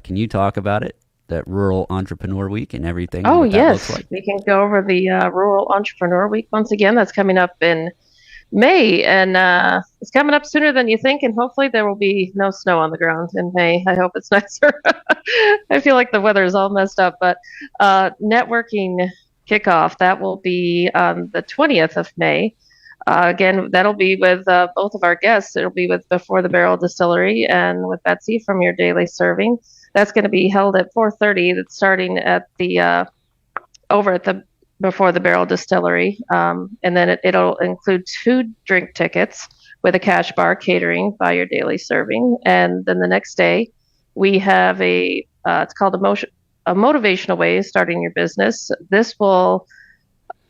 Speaker 1: Can you talk about it? That Rural Entrepreneur Week and everything.
Speaker 2: Oh, yes. Like. We can go over the Rural Entrepreneur Week once again. That's coming up in May, and it's coming up sooner than you think, and hopefully there will be no snow on the ground in May. I hope it's nicer. I feel like the weather is all messed up, but networking kickoff, that will be on the 20th of May. Again, that'll be with both of our guests. It'll be with Before the Barrel Distillery and with Betsy from Your Daily Serving. That's going to be held at 4:30. That's starting at the over at the Before the Barrel Distillery, and then it'll include 2 drink tickets with a cash bar catering by Your Daily Serving. And then the next day, we have it's called a motivational way of starting your business. This will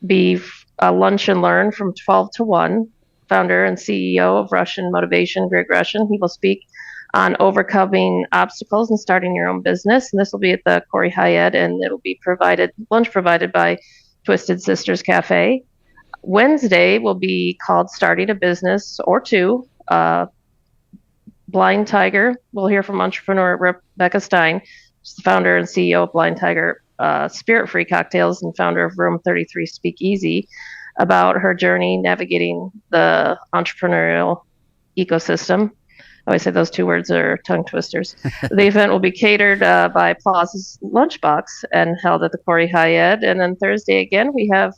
Speaker 2: be a lunch and learn from 12 to 1. Founder and CEO of Russian Motivation, Greg Russian. He will speak on overcoming obstacles and starting your own business. And this will be at the Corey Hyatt, and it'll be lunch provided by Twisted Sisters Cafe. Wednesday will be called Starting a Business or Two. Blind Tiger, we'll hear from entrepreneur Rebecca Stein, she's the founder and CEO of Blind Tiger Spirit Free Cocktails and founder of Room 33 Speakeasy, about her journey navigating the entrepreneurial ecosystem. I always say those 2 words are tongue twisters. The event will be catered by Plaza's Lunchbox and held at the Corey Hyatt. And then Thursday again, we have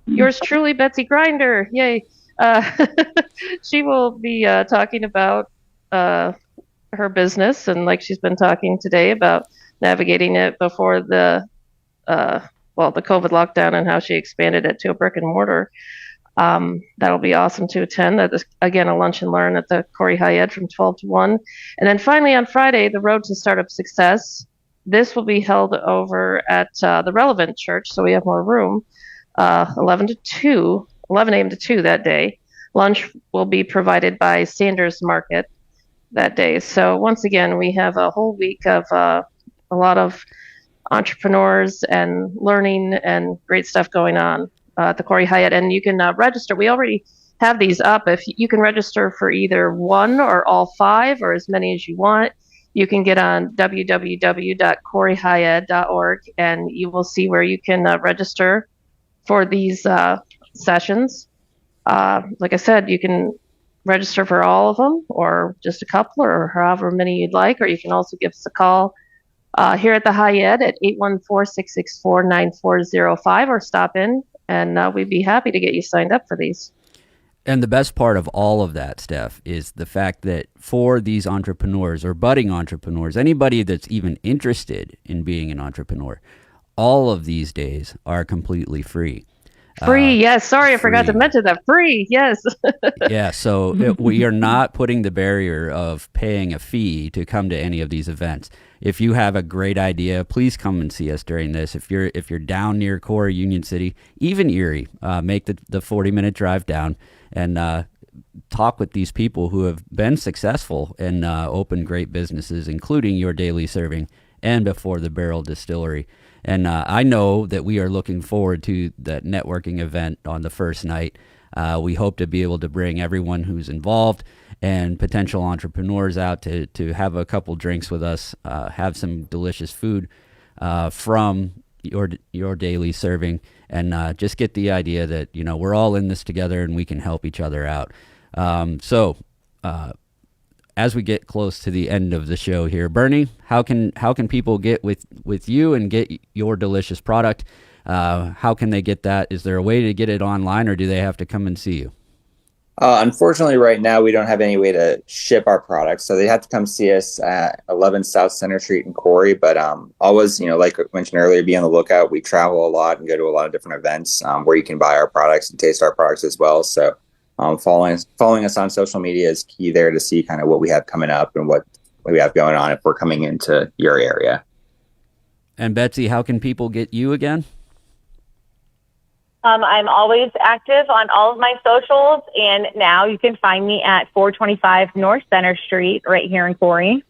Speaker 2: yours truly, Betsy Grinder. Yay. She will be talking about her business, and like she's been talking today about navigating it before the the COVID lockdown and how she expanded it to a brick and mortar. That'll be awesome to attend. That is, again, a lunch and learn at the Corey High Ed from 12 to 1. And then finally on Friday, the Road to Startup Success. This will be held over at the Relevant Church, so we have more room, 11 a.m. to 2 that day. Lunch will be provided by Sanders Market that day. So once again, we have a whole week of a lot of entrepreneurs and learning and great stuff going on at the Corey High Ed. And you can register. We already have these up. If you can register for either one or all 5 or as many as you want, you can get on www.coreyhighed.org and you will see where you can register for these sessions. Like I said, you can register for all of them or just a couple or however many you'd like, or you can also give us a call here at the High Ed at 814-664-9405 or stop in and we'd be happy to get you signed up for these.
Speaker 1: And the best part of all of that, Steph, is the fact that for these entrepreneurs or budding entrepreneurs, anybody that's even interested in being an entrepreneur, all of these days are completely free.
Speaker 2: Free, yes. Sorry, I forgot to mention that. Free, yes.
Speaker 1: Yeah, so we are not putting the barrier of paying a fee to come to any of these events. If you have a great idea, please come and see us during this. If you're down near Corey, Union City, even Erie, make the 40-minute drive down and talk with these people who have been successful and opened great businesses, including Your Daily Serving and Before the Barrel Distillery. And I know that we are looking forward to that networking event on the first night. We hope to be able to bring everyone who's involved and potential entrepreneurs out to have a couple drinks with us, have some delicious food from your daily serving, and just get the idea that, we're all in this together and we can help each other out. So as we get close to the end of the show here, Bernie, how can people get with you and get your delicious product? How can they get that? Is there a way to get it online, or do they have to come and see you?
Speaker 4: Unfortunately, right now, we don't have any way to ship our products. So they have to come see us at 11 South Center Street in Corey. But always, like I mentioned earlier, be on the lookout. We travel a lot and go to a lot of different events where you can buy our products and taste our products as well. So following us on social media is key there to see kind of what we have coming up and what we have going on if we're coming into your area.
Speaker 1: And Betsy, how can people get you again?
Speaker 3: I'm always active on all of my socials, and now you can find me at 425 North Center Street right here in Corey.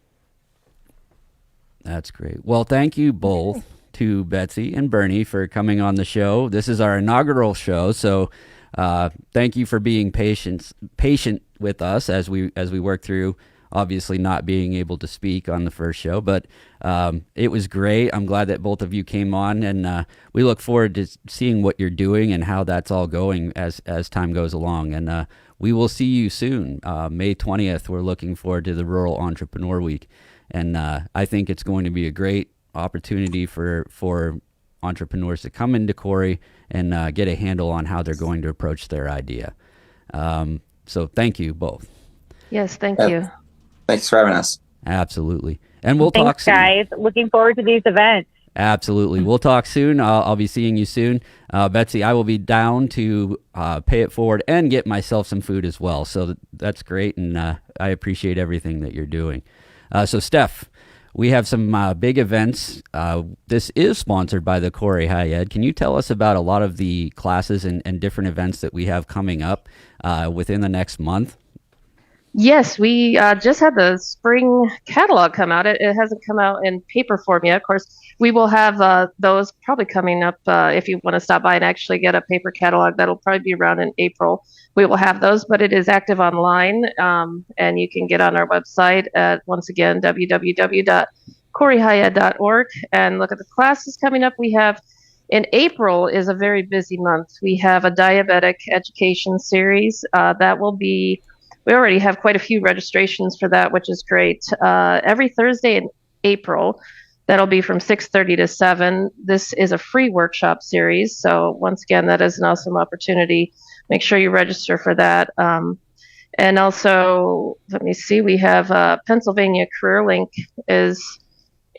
Speaker 1: That's great. Well, thank you both to Betsy and Bernie for coming on the show. This is our inaugural show, so thank you for being patient with us as we work through obviously not being able to speak on the first show, but it was great. I'm glad that both of you came on, and we look forward to seeing what you're doing and how that's all going as time goes along. And we will see you soon. May 20th, we're looking forward to the Rural Entrepreneur Week, and I think it's going to be a great opportunity for entrepreneurs to come into Corey and get a handle on how they're going to approach their idea. So thank you both.
Speaker 2: Yes, thank you.
Speaker 4: Thanks for having us.
Speaker 1: Absolutely. And we'll
Speaker 3: Thanks,
Speaker 1: talk soon.
Speaker 3: guys. Looking forward to these events.
Speaker 1: Absolutely. We'll talk soon. I'll be seeing you soon. Betsy, I will be down to pay it forward and get myself some food as well. So that's great, and I appreciate everything that you're doing. So, Steph, we have some big events. This is sponsored by the Corey High Ed. Can you tell us about a lot of the classes and different events that we have coming up within the next month?
Speaker 2: Yes, we just had the spring catalog come out. It hasn't come out in paper form yet. Of course, we will have those probably coming up if you want to stop by and actually get a paper catalog. That'll probably be around in April. We will have those, but it is active online, and you can get on our website at, once again, www.coreyhighed.org and look at the classes coming up. We have, in April is a very busy month. We have a diabetic education series that will be. We already have quite a few registrations for that, which is great. Every Thursday in April, that'll be from 6:30 to 7. This is a free workshop series. So once again, that is an awesome opportunity. Make sure you register for that. And also, let me see, we have Pennsylvania Career Link is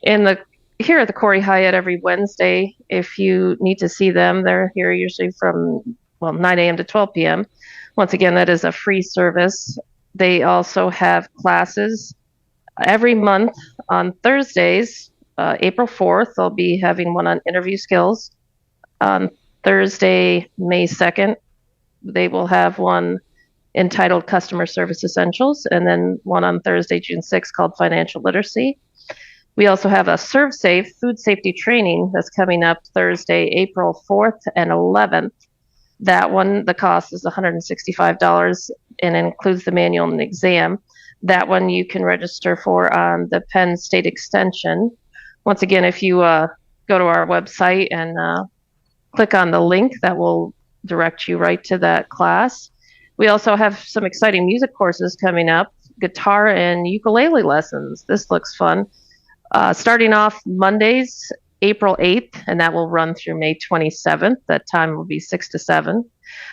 Speaker 2: in the here at the Corey Hyatt every Wednesday. If you need to see them, they're here usually from 9 a.m. to 12 p.m. Once again, that is a free service. They also have classes every month on Thursdays. April 4th, they'll be having one on interview skills. On Thursday, May 2nd, they will have one entitled Customer Service Essentials, and then one on Thursday, June 6th, called Financial Literacy. We also have a ServSafe food safety training that's coming up Thursday, April 4th and 11th. That one, the cost is $165 and includes the manual and exam. That one you can register for on the Penn State Extension. Once again, if you go to our website and click on the link, that will direct you right to that class. We also have some exciting music courses coming up, guitar and ukulele lessons. This looks fun. Starting off Mondays, April 8th, and that will run through May 27th. That time will be 6 to 7.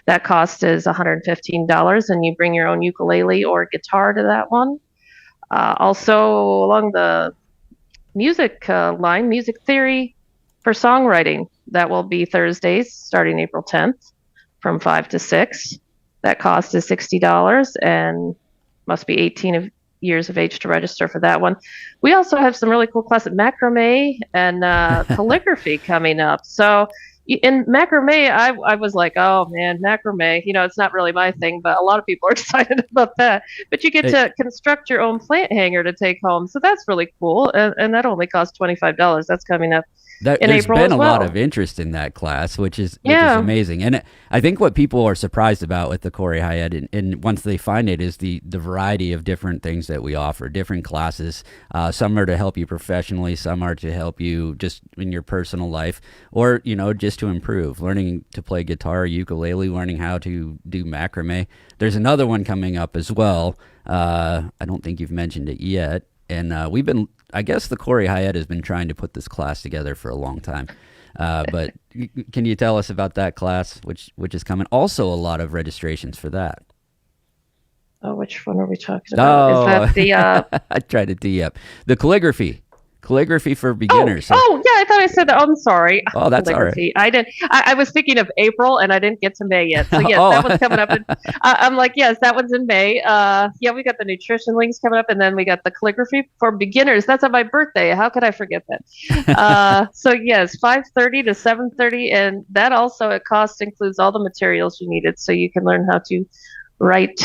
Speaker 2: That cost is $115, and you bring your own ukulele or guitar to that one. Also, along the music line, music theory for songwriting. That will be Thursdays, starting April 10th, from 5 to 6. That cost is $60, and must be 18 years of age to register for that one. We also have some really cool classes, macrame and calligraphy coming up. So in macrame, I was like, oh man, macrame, it's not really my thing, but a lot of people are excited about that. But you get to construct your own plant hanger to take home. So that's really cool. And that only costs $25. That's coming up.
Speaker 1: There's been a lot of interest in that class, which is amazing. And I think what people are surprised about with the Corey Hyatt, and once they find it, is the variety of different things that we offer, different classes. Some are to help you professionally, some are to help you just in your personal life, or, just to improve, learning to play guitar, ukulele, learning how to do macrame. There's another one coming up as well. I don't think you've mentioned it yet. And I guess the Corey Hyatt has been trying to put this class together for a long time. But can you tell us about that class, which is coming? Also, a lot of registrations for that.
Speaker 2: Oh, which one are we talking about? Is that the...
Speaker 1: I tried to tee up. The calligraphy for beginners.
Speaker 2: Oh, yeah, I thought I said that. Oh, I'm sorry.
Speaker 1: Oh, that's all right.
Speaker 2: I was thinking of April, and I didn't get to May yet. So, yes, that one's coming up. I'm like, yes, that one's in May. We got the nutrition links coming up, and then we got the calligraphy for beginners. That's on my birthday. How could I forget that? So, yes, 5:30 to 7:30, and that also, at cost, includes all the materials you needed, so you can learn how to write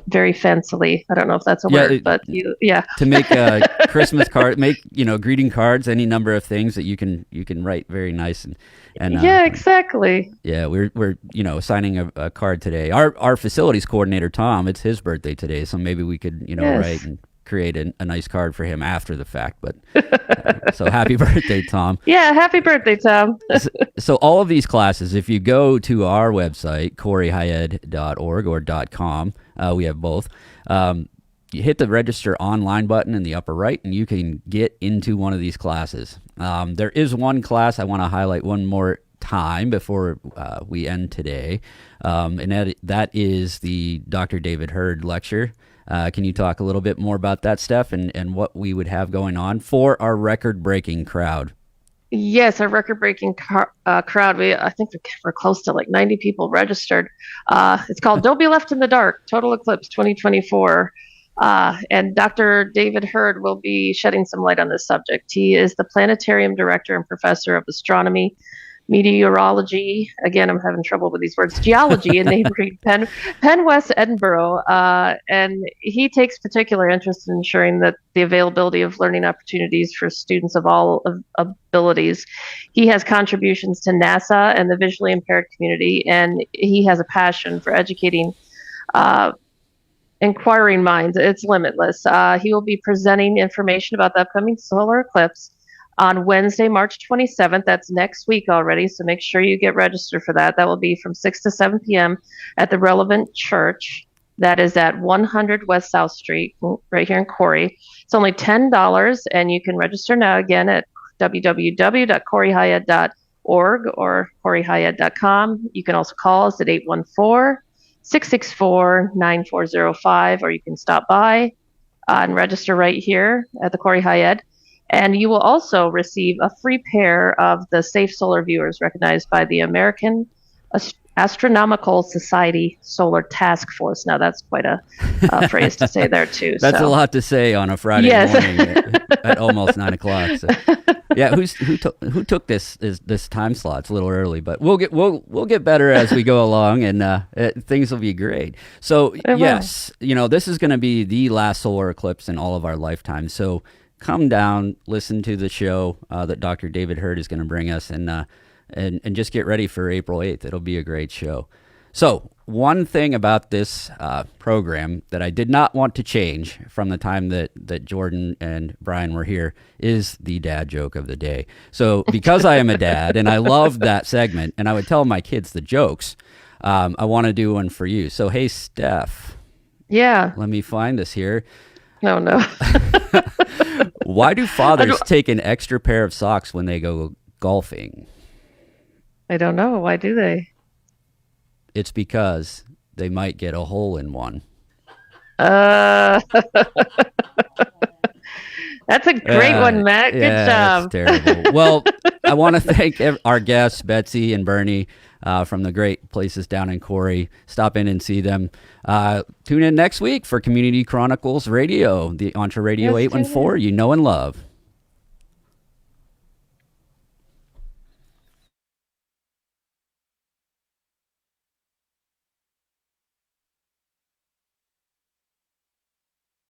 Speaker 2: very fancily. I don't know if that's a word, but to
Speaker 1: make a Christmas card, make greeting cards, any number of things that you can write very nice and
Speaker 2: exactly.
Speaker 1: Yeah, we're signing a card today. Our facilities coordinator Tom, it's his birthday today, so maybe we could write and create a nice card for him after the fact. But so happy birthday, Tom.
Speaker 2: Yeah, happy birthday, Tom.
Speaker 1: So all of these classes, if you go to our website, coreyhyatt.org or .com, we have both. You hit the register online button in the upper right, and you can get into one of these classes. There is one class I want to highlight one more time before we end today, and that is the Dr. David Hurd lecture. Can you talk a little bit more about that, Steph, and what we would have going on for our record-breaking crowd?
Speaker 2: Yes, our record-breaking crowd. I think we're close to like 90 people registered. It's called Don't Be Left in the Dark, Total Eclipse 2024. And Dr. David Hurd will be shedding some light on this subject. He is the planetarium director and professor of astronomy, meteorology, again, I'm having trouble with these words, geology in neighboring Penn West Edinburgh. And he takes particular interest in ensuring that the availability of learning opportunities for students of all abilities. He has contributions to NASA and the visually impaired community, and he has a passion for educating inquiring minds. It's limitless. He will be presenting information about the upcoming solar eclipse on Wednesday, March 27th. That's next week already, so make sure you get registered for that. That will be from 6 to 7 p.m. at the relevant church. That is at 100 West South Street, right here in Corey. It's only $10, and you can register now again at www.coreyhyatt.org or coreyhyatt.com. You can also call us at 814-664-9405, or you can stop by and register right here at the Corey Hyatt. And you will also receive a free pair of the Safe Solar Viewers recognized by the American Astronomical Society Solar Task Force. Now, that's quite a phrase to say there, too.
Speaker 1: That's a lot to say on a Friday morning at almost 9 o'clock. So. Yeah, who took this time slot? It's a little early, but we'll get better as we go along, and things will be great. So yes, this is going to be the last solar eclipse in all of our lifetime. So come down, listen to the show that Dr. David Hurd is going to bring us, and just get ready for April 8th. It'll be a great show. So one thing about this program that I did not want to change from the time that Jordan and Brian were here is the dad joke of the day. So because I am a dad and I love that segment and I would tell my kids the jokes, I want to do one for you. So, hey, Steph.
Speaker 2: Yeah.
Speaker 1: Let me find this here.
Speaker 2: Oh, no.
Speaker 1: Why do fathers take an extra pair of socks when they go golfing?
Speaker 2: I don't know. Why do they?
Speaker 1: It's because they might get a hole in one.
Speaker 2: That's a great one, Matt. Good job.
Speaker 1: That's terrible. Well, I want to thank our guests, Betsy and Bernie, from the great places down in Corey. Stop in and see them. Tune in next week for Community Chronicles Radio, the Entre Radio 814 you know and love.